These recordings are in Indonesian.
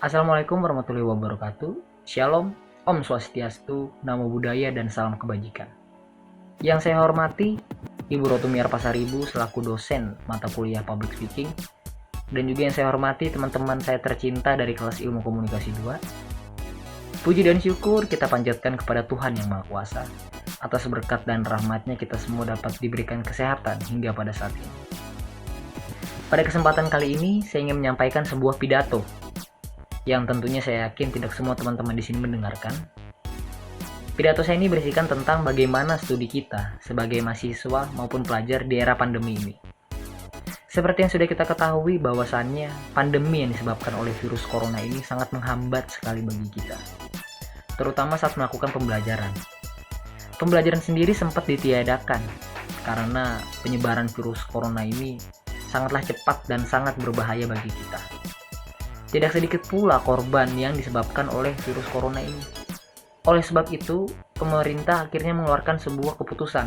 Assalamualaikum warahmatullahi wabarakatuh. Shalom, Om Swastiastu, Namo Buddhaya, dan salam kebajikan. Yang saya hormati, Ibu Rotumiar Pasaribu selaku dosen mata kuliah Public Speaking, dan juga yang saya hormati teman-teman saya tercinta dari kelas Ilmu Komunikasi 2. Puji dan syukur kita panjatkan kepada Tuhan Yang Maha Kuasa. Atas berkat dan rahmatnya kita semua dapat diberikan kesehatan hingga pada saat ini. Pada kesempatan kali ini, saya ingin menyampaikan sebuah pidato yang tentunya saya yakin tidak semua teman-teman di sini mendengarkan. Pidato saya ini berisikan tentang bagaimana studi kita sebagai mahasiswa maupun pelajar di era pandemi ini. Seperti yang sudah kita ketahui bahwasannya pandemi yang disebabkan oleh virus corona ini sangat menghambat sekali bagi kita, terutama saat melakukan pembelajaran. Pembelajaran sendiri sempat ditiadakan karena penyebaran virus corona ini sangatlah cepat dan sangat berbahaya bagi kita. Tidak sedikit pula korban yang disebabkan oleh virus corona ini. Oleh sebab itu, pemerintah akhirnya mengeluarkan sebuah keputusan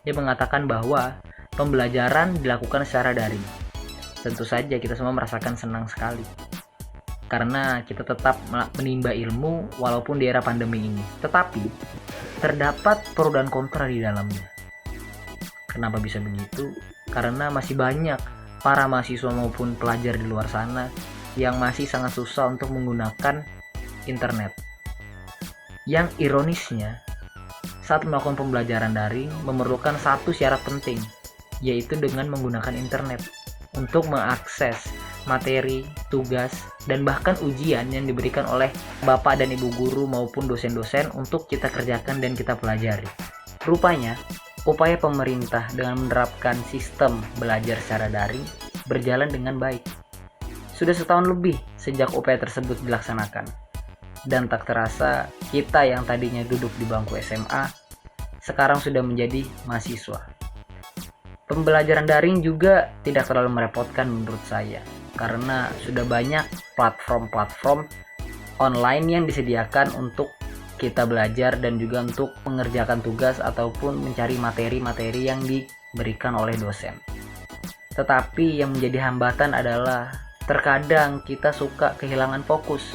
yang mengatakan bahwa pembelajaran dilakukan secara daring. Tentu saja kita semua merasakan senang sekali, karena kita tetap menimba ilmu walaupun di era pandemi ini. Tetapi, terdapat pro dan kontra di dalamnya. Kenapa bisa begitu? Karena masih banyak para mahasiswa maupun pelajar di luar sana yang masih sangat susah untuk menggunakan internet. Yang ironisnya, saat melakukan pembelajaran daring memerlukan satu syarat penting, yaitu dengan menggunakan internet untuk mengakses materi, tugas, dan bahkan ujian yang diberikan oleh bapak dan ibu guru maupun dosen-dosen untuk kita kerjakan dan kita pelajari. Rupanya, upaya pemerintah dengan menerapkan sistem belajar secara daring berjalan dengan baik. Sudah setahun lebih sejak upaya tersebut dilaksanakan, dan tak terasa kita yang tadinya duduk di bangku SMA sekarang sudah menjadi mahasiswa. Pembelajaran daring juga tidak terlalu merepotkan menurut saya, karena sudah banyak platform-platform online yang disediakan untuk kita belajar dan juga untuk mengerjakan tugas ataupun mencari materi-materi yang diberikan oleh dosen. Tetapi yang menjadi hambatan adalah terkadang kita suka kehilangan fokus.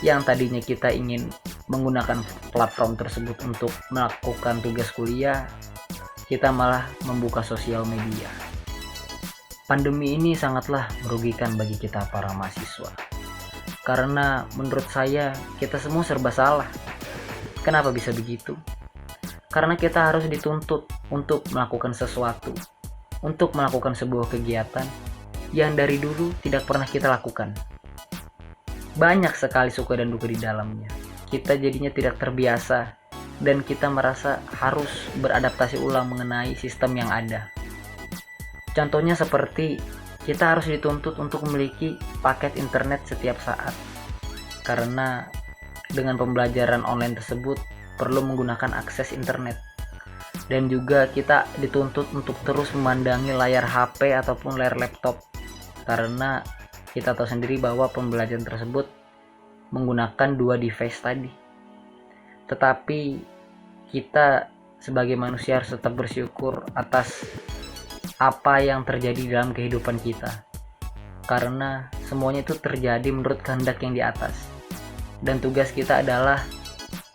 Yang tadinya kita ingin menggunakan platform tersebut untuk melakukan tugas kuliah, kita malah membuka sosial media. Pandemi ini sangatlah merugikan bagi kita para mahasiswa. Karena menurut saya kita semua serba salah. Kenapa bisa begitu? Karena kita harus dituntut untuk melakukan sesuatu, untuk melakukan sebuah kegiatan yang dari dulu tidak pernah kita lakukan. Banyak sekali suka dan duka di dalamnya. Kita jadinya tidak terbiasa dan kita merasa harus beradaptasi ulang mengenai sistem yang ada. Contohnya seperti kita harus dituntut untuk memiliki paket internet setiap saat. Karena dengan pembelajaran online tersebut perlu menggunakan akses internet. Dan juga kita dituntut untuk terus memandangi layar HP ataupun layar laptop, karena kita tahu sendiri bahwa pembelajaran tersebut menggunakan dua device tadi. Tetapi kita sebagai manusia harus tetap bersyukur atas apa yang terjadi dalam kehidupan kita, karena semuanya itu terjadi menurut kehendak yang di atas. Dan tugas kita adalah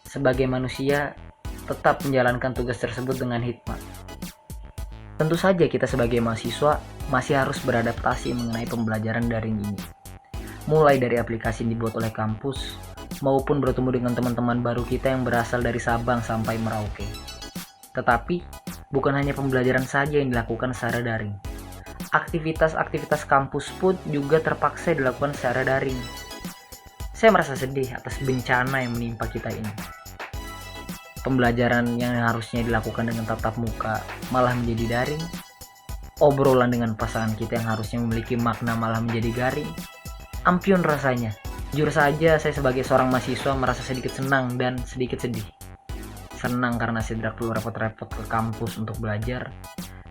sebagai manusia tetap menjalankan tugas tersebut dengan hikmat. Tentu saja kita sebagai mahasiswa masih harus beradaptasi mengenai pembelajaran daring ini. Mulai dari aplikasi yang dibuat oleh kampus, maupun bertemu dengan teman-teman baru kita yang berasal dari Sabang sampai Merauke. Tetapi, bukan hanya pembelajaran saja yang dilakukan secara daring. Aktivitas-aktivitas kampus pun juga terpaksa dilakukan secara daring. Saya merasa sedih atas bencana yang menimpa kita ini. Pembelajaran yang harusnya dilakukan dengan tatap muka malah menjadi daring. Obrolan dengan pasangan kita yang harusnya memiliki makna malah menjadi garing. Ampiun rasanya. Jujur saja saya sebagai seorang mahasiswa merasa sedikit senang dan sedikit sedih. Senang karena saya tidak perlu repot-repot ke kampus untuk belajar,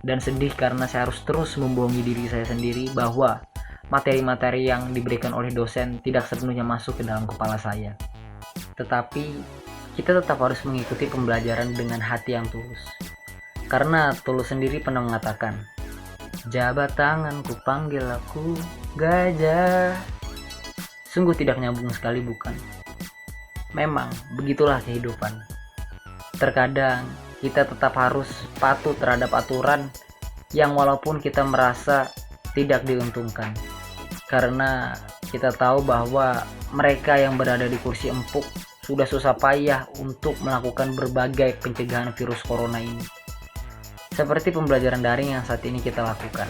dan sedih karena saya harus terus membohongi diri saya sendiri bahwa materi-materi yang diberikan oleh dosen tidak sepenuhnya masuk ke dalam kepala saya. Tetapi kita tetap harus mengikuti pembelajaran dengan hati yang tulus. Karena Tulus sendiri pernah mengatakan, jabat tanganku panggil aku gajah. Sungguh tidak nyambung sekali, bukan? Memang begitulah kehidupan. Terkadang kita tetap harus patuh terhadap aturan yang walaupun kita merasa tidak diuntungkan. Karena kita tahu bahwa mereka yang berada di kursi empuk sudah susah payah untuk melakukan berbagai pencegahan virus corona ini. Seperti pembelajaran daring yang saat ini kita lakukan.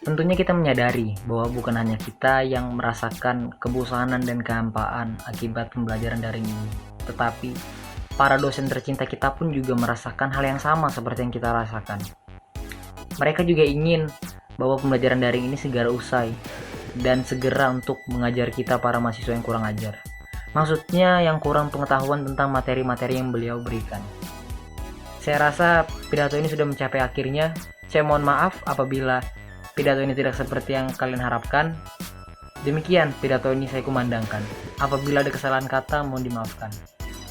Tentunya kita menyadari bahwa bukan hanya kita yang merasakan kebosanan dan kehampaan akibat pembelajaran daring ini, tetapi para dosen tercinta kita pun juga merasakan hal yang sama seperti yang kita rasakan. Mereka juga ingin bahwa pembelajaran daring ini segera usai dan segera untuk mengajar kita para mahasiswa yang kurang ajar. Maksudnya yang kurang pengetahuan tentang materi-materi yang beliau berikan. Saya rasa pidato ini sudah mencapai akhirnya. Saya mohon maaf apabila pidato ini tidak seperti yang kalian harapkan. Demikian pidato ini saya kumandangkan. Apabila ada kesalahan kata, mohon dimaafkan.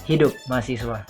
Hidup mahasiswa.